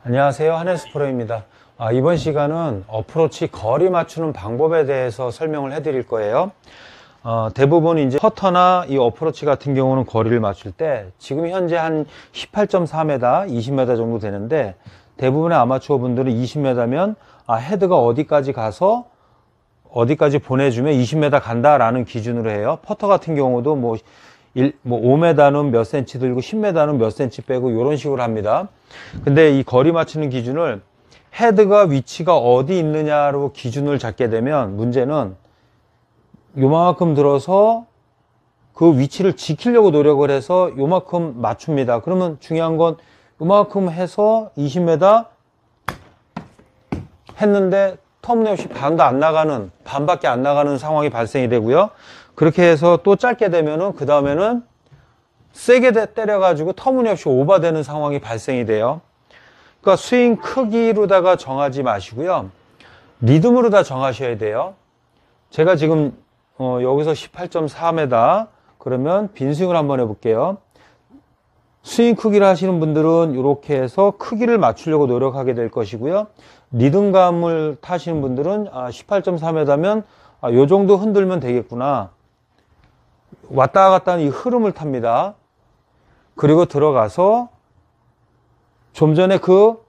안녕하세요, 한혜수 프로입니다. 이번 시간은 어프로치 거리 맞추는 방법에 대해서 설명을 해드릴 거예요. 대부분 이제 퍼터나 이 어프로치 같은 경우는 거리를 맞출 때 지금 현재 한 18.4m, 20m 정도 되는데 대부분의 아마추어 분들은 20m면 헤드가 어디까지 가서 어디까지 보내주면 20m 간다라는 기준으로 해요. 퍼터 같은 경우도 뭐 5m는 몇 cm 들고 10m는 몇 cm 빼고 이런 식으로 합니다. 근데 이 거리 맞추는 기준을 헤드가 위치가 어디 있느냐로 기준을 잡게 되면 문제는 요만큼 들어서 그 위치를 지키려고 노력을 해서 요만큼 맞춥니다. 그러면 중요한 건 요만큼 해서 20m 했는데 터무니없이 반밖에 안 나가는 상황이 발생이 되고요. 그렇게 해서 또 짧게 되면은 그 다음에는 세게 때려가지고 터무니없이 오버되는 상황이 발생이 돼요. 그러니까 스윙 크기로다가 정하지 마시고요. 리듬으로 다 정하셔야 돼요. 제가 지금 여기서 18.4m 그러면 빈스윙을 한번 해볼게요. 스윙 크기를 하시는 분들은 이렇게 해서 크기를 맞추려고 노력하게 될 것이고요. 리듬감을 타시는 분들은 18.4m면 요 정도 흔들면 되겠구나. 왔다 갔다 하는 이 흐름을 탑니다. 그리고 들어가서 좀 전에 그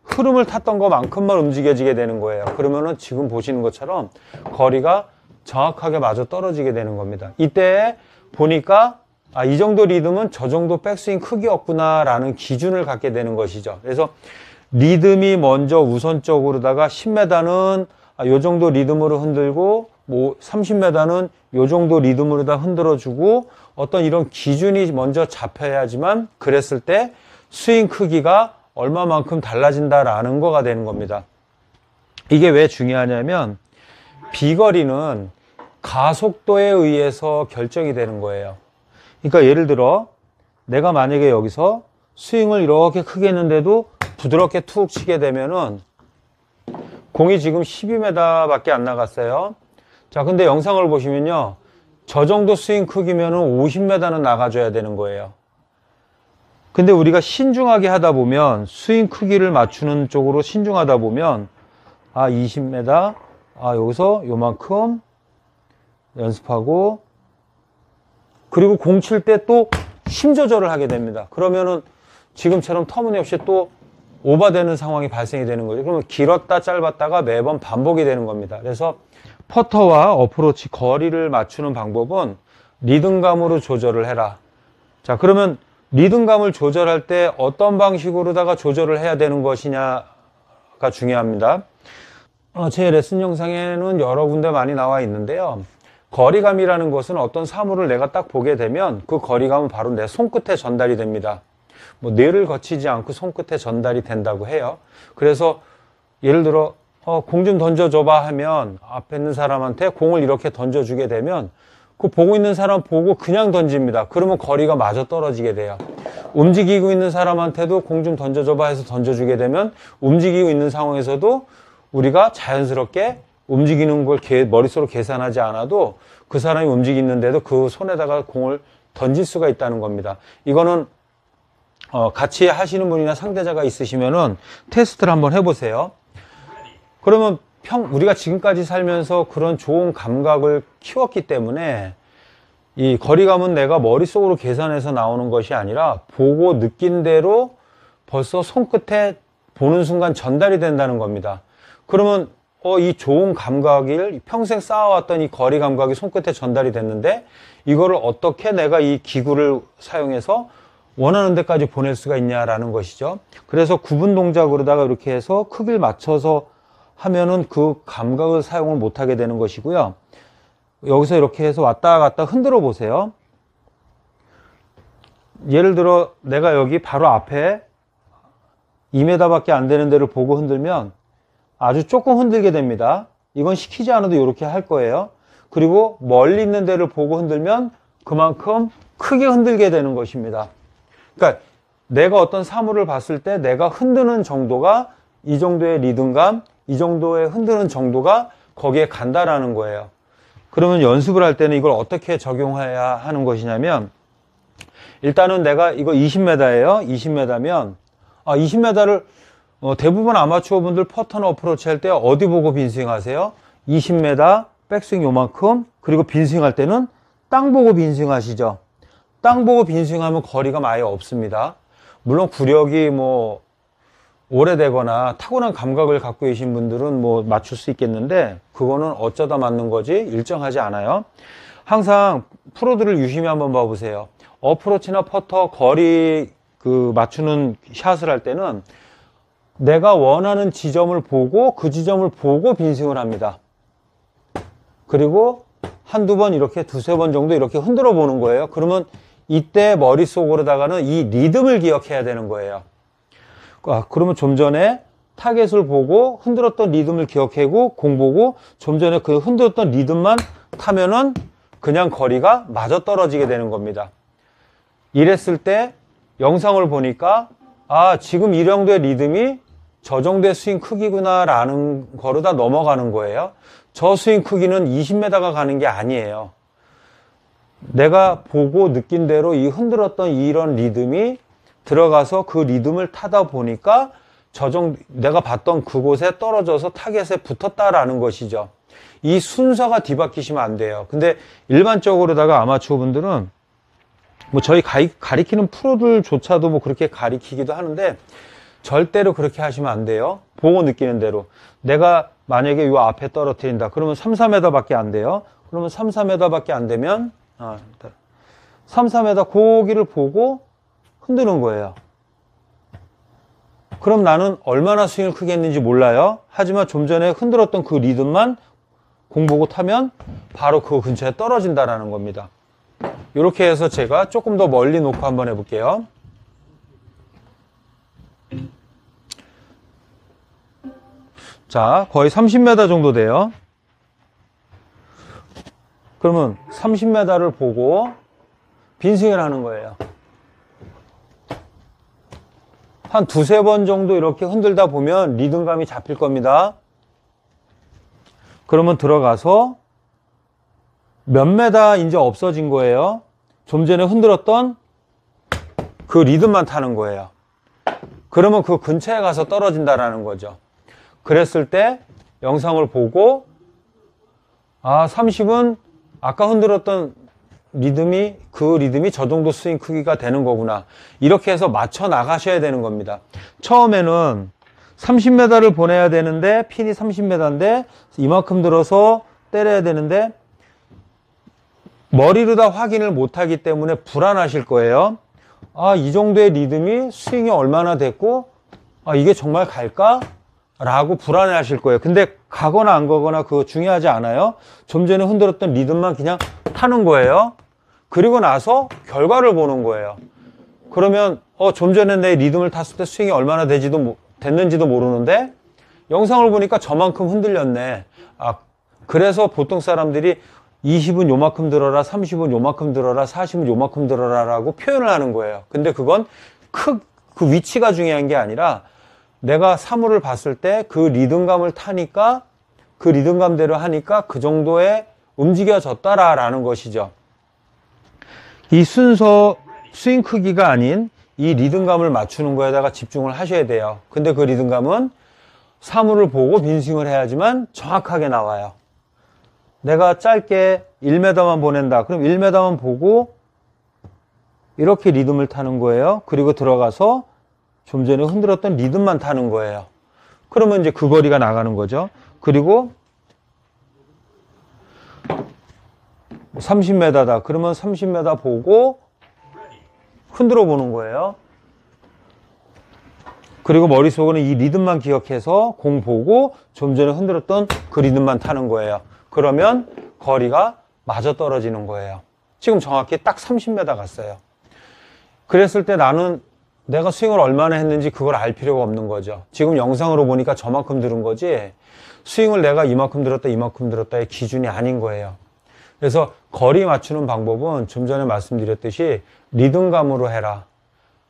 흐름을 탔던 것만큼만 움직여지게 되는 거예요. 그러면은 지금 보시는 것처럼 거리가 정확하게 맞아 떨어지게 되는 겁니다. 이때 보니까 이 정도 리듬은 저 정도 백스윙 크기였구나 라는 기준을 갖게 되는 것이죠. 그래서 리듬이 먼저 우선적으로다가 10m는 요 정도 리듬으로 흔들고 뭐 30m는 요 정도 리듬으로 다 흔들어주고 어떤 이런 기준이 먼저 잡혀야지만 그랬을 때 스윙 크기가 얼마만큼 달라진다라는 거가 되는 겁니다. 이게 왜 중요하냐면 비거리는 가속도에 의해서 결정이 되는 거예요. 그러니까 예를 들어 내가 만약에 여기서 스윙을 이렇게 크게 했는데도 부드럽게 툭 치게 되면은 공이 지금 12m 밖에 안 나갔어요. 자, 근데 영상을 보시면요. 저 정도 스윙 크기면은 50m는 나가줘야 되는 거예요. 근데 우리가 신중하게 하다 보면 스윙 크기를 맞추는 쪽으로 신중하다 보면 20m 여기서 요만큼 연습하고 그리고 공 칠 때 또 힘 조절을 하게 됩니다. 그러면은 지금처럼 터무니없이 또 오버되는 상황이 발생이 되는 거죠. 그러면 길었다 짧았다가 매번 반복이 되는 겁니다. 그래서 퍼터와 어프로치 거리를 맞추는 방법은 리듬감으로 조절을 해라. 자, 그러면 리듬감을 조절할 때 어떤 방식으로다가 조절을 해야 되는 것이냐가 중요합니다. 제 레슨 영상에는 여러 군데 많이 나와 있는데요. 거리감이라는 것은 어떤 사물을 내가 딱 보게 되면 그 거리감은 바로 내 손끝에 전달이 됩니다. 뭐 뇌를 거치지 않고 손끝에 전달이 된다고 해요. 그래서 예를 들어 공 좀 던져줘봐 하면 앞에 있는 사람한테 공을 이렇게 던져주게 되면 그 보고 있는 사람 보고 그냥 던집니다. 그러면 거리가 마저 떨어지게 돼요. 움직이고 있는 사람한테도 공 좀 던져줘봐 해서 던져주게 되면 움직이고 있는 상황에서도 우리가 자연스럽게 움직이는 걸 머릿속으로 계산하지 않아도 그 사람이 움직이는데도 그 손에다가 공을 던질 수가 있다는 겁니다. 이거는 같이 하시는 분이나 상대자가 있으시면은 테스트를 한번 해보세요. 그러면 우리가 지금까지 살면서 그런 좋은 감각을 키웠기 때문에 이 거리감은 내가 머릿속으로 계산해서 나오는 것이 아니라 보고 느낀 대로 벌써 손끝에 보는 순간 전달이 된다는 겁니다. 그러면 이 좋은 감각을 평생 쌓아왔던 이 거리 감각이 손끝에 전달이 됐는데 이거를 어떻게 내가 이 기구를 사용해서 원하는 데까지 보낼 수가 있냐라는 것이죠. 그래서 구분 동작으로다가 이렇게 해서 크기를 맞춰서 하면은 그 감각을 사용을 못하게 되는 것이고요. 여기서 이렇게 해서 왔다 갔다 흔들어 보세요. 예를 들어 내가 여기 바로 앞에 2m 밖에 안 되는 데를 보고 흔들면 아주 조금 흔들게 됩니다. 이건 시키지 않아도 이렇게 할 거예요. 그리고 멀리 있는 데를 보고 흔들면 그만큼 크게 흔들게 되는 것입니다. 그러니까 내가 어떤 사물을 봤을 때 내가 흔드는 정도가 이 정도의 리듬감, 이 정도의 흔드는 정도가 거기에 간다라는 거예요. 그러면 연습을 할 때는 이걸 어떻게 적용해야 하는 것이냐면 일단은 내가 이거 20m예요. 20m면 20m를 대부분 아마추어 분들 퍼터나 어프로치 할 때 어디 보고 빈스윙 하세요? 20m, 백스윙 요만큼, 그리고 빈스윙 할 때는 땅 보고 빈스윙 하시죠. 땅 보고 빈스윙 하면 거리가 많이 없습니다. 물론 구력이 오래되거나 타고난 감각을 갖고 계신 분들은 맞출 수 있겠는데, 그거는 어쩌다 맞는 거지 일정하지 않아요. 항상 프로들을 유심히 한번 봐보세요. 어프로치나 퍼터 거리 맞추는 샷을 할 때는 내가 원하는 지점을 보고 그 지점을 보고 빈스윙을 합니다. 그리고 한두 번 이렇게 두세 번 정도 이렇게 흔들어 보는 거예요. 그러면 이때 머릿속으로다가는 이 리듬을 기억해야 되는 거예요. 그러면 좀 전에 타겟을 보고 흔들었던 리듬을 기억하고 공 보고 좀 전에 그 흔들었던 리듬만 타면은 그냥 거리가 맞아떨어지게 되는 겁니다. 이랬을 때 영상을 보니까 지금 이 정도의 리듬이 저 정도의 스윙 크기구나 라는 거로 다 넘어가는 거예요. 저 스윙 크기는 20m가 가는 게 아니에요. 내가 보고 느낀 대로 이 흔들었던 이런 리듬이 들어가서 그 리듬을 타다 보니까 내가 봤던 그곳에 떨어져서 타겟에 붙었다라는 것이죠. 이 순서가 뒤바뀌시면 안 돼요. 근데 일반적으로다가 아마추어 분들은 저희 가리키는 프로들조차도 그렇게 가리키기도 하는데 절대로 그렇게 하시면 안 돼요. 보고 느끼는 대로. 내가 만약에 이 앞에 떨어뜨린다. 그러면 3, 4m 밖에 안 돼요. 그러면 3, 4m 밖에 안 되면 3, 4m 고기를 보고 흔드는 거예요. 그럼 나는 얼마나 스윙을 크게 했는지 몰라요. 하지만 좀 전에 흔들었던 그 리듬만 공 보고 타면 바로 그 근처에 떨어진다라는 겁니다. 이렇게 해서 제가 조금 더 멀리 놓고 한번 해볼게요. 자, 거의 30m 정도 돼요. 그러면 30m를 보고 빈스윙을 하는 거예요. 한 두세 번 정도 이렇게 흔들다 보면 리듬감이 잡힐 겁니다. 그러면 들어가서 몇 메다 이제 없어진 거예요. 좀 전에 흔들었던 그 리듬만 타는 거예요. 그러면 그 근처에 가서 떨어진다라는 거죠. 그랬을 때 영상을 보고 30은 아까 흔들었던 리듬이 저 정도 스윙 크기가 되는 거구나. 이렇게 해서 맞춰 나가셔야 되는 겁니다. 처음에는 30m를 보내야 되는데 핀이 30m인데 이만큼 들어서 때려야 되는데 머리로 다 확인을 못하기 때문에 불안하실 거예요. 이 정도의 리듬이 스윙이 얼마나 됐고 이게 정말 갈까? 라고 불안해 하실 거예요. 근데 가거나 안 가거나 그거 중요하지 않아요. 좀 전에 흔들었던 리듬만 그냥 타는 거예요. 그리고 나서 결과를 보는 거예요. 그러면 좀 전에 내 리듬을 탔을 때 스윙이 얼마나 됐는지도 모르는데 영상을 보니까 저만큼 흔들렸네. 그래서 보통 사람들이 20은 요만큼 들어라, 30은 요만큼 들어라, 40은 요만큼 들어라 라고 표현을 하는 거예요. 근데 그건 그 위치가 중요한 게 아니라 내가 사물을 봤을 때 그 리듬감을 타니까 그 리듬감대로 하니까 그 정도의 움직여졌다라는 것이죠. 이 순서 스윙 크기가 아닌 이 리듬감을 맞추는 거에다가 집중을 하셔야 돼요. 근데 그 리듬감은 사물을 보고 빈스윙을 해야지만 정확하게 나와요. 내가 짧게 1m만 보낸다. 그럼 1m만 보고 이렇게 리듬을 타는 거예요. 그리고 들어가서 좀 전에 흔들었던 리듬만 타는 거예요. 그러면 이제 그 거리가 나가는 거죠. 그리고 30m다. 그러면 30m 보고 흔들어 보는 거예요. 그리고 머릿속으로는 이 리듬만 기억해서 공 보고 좀 전에 흔들었던 그 리듬만 타는 거예요. 그러면 거리가 맞아떨어지는 거예요. 지금 정확히 딱 30m 갔어요. 그랬을 때 나는 내가 스윙을 얼마나 했는지 그걸 알 필요가 없는 거죠. 지금 영상으로 보니까 저만큼 들은 거지 스윙을 내가 이만큼 들었다의 기준이 아닌 거예요. 그래서 거리 맞추는 방법은 좀 전에 말씀드렸듯이 리듬감으로 해라.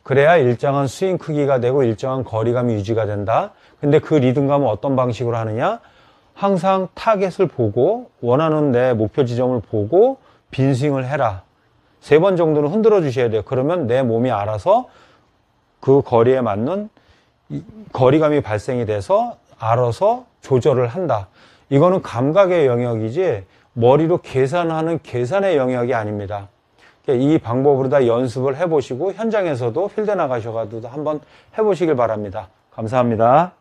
그래야 일정한 스윙 크기가 되고 일정한 거리감이 유지가 된다. 근데 그 리듬감은 어떤 방식으로 하느냐? 항상 타겟을 보고 원하는 내 목표 지점을 보고 빈스윙을 해라. 3번 정도는 흔들어 주셔야 돼요. 그러면 내 몸이 알아서 그 거리에 맞는 거리감이 발생이 돼서 알아서 조절을 한다. 이거는 감각의 영역이지 머리로 계산하는 계산의 영역이 아닙니다. 이 방법으로 다 연습을 해보시고 현장에서도 필드 나가셔가지고 한번 해보시길 바랍니다. 감사합니다.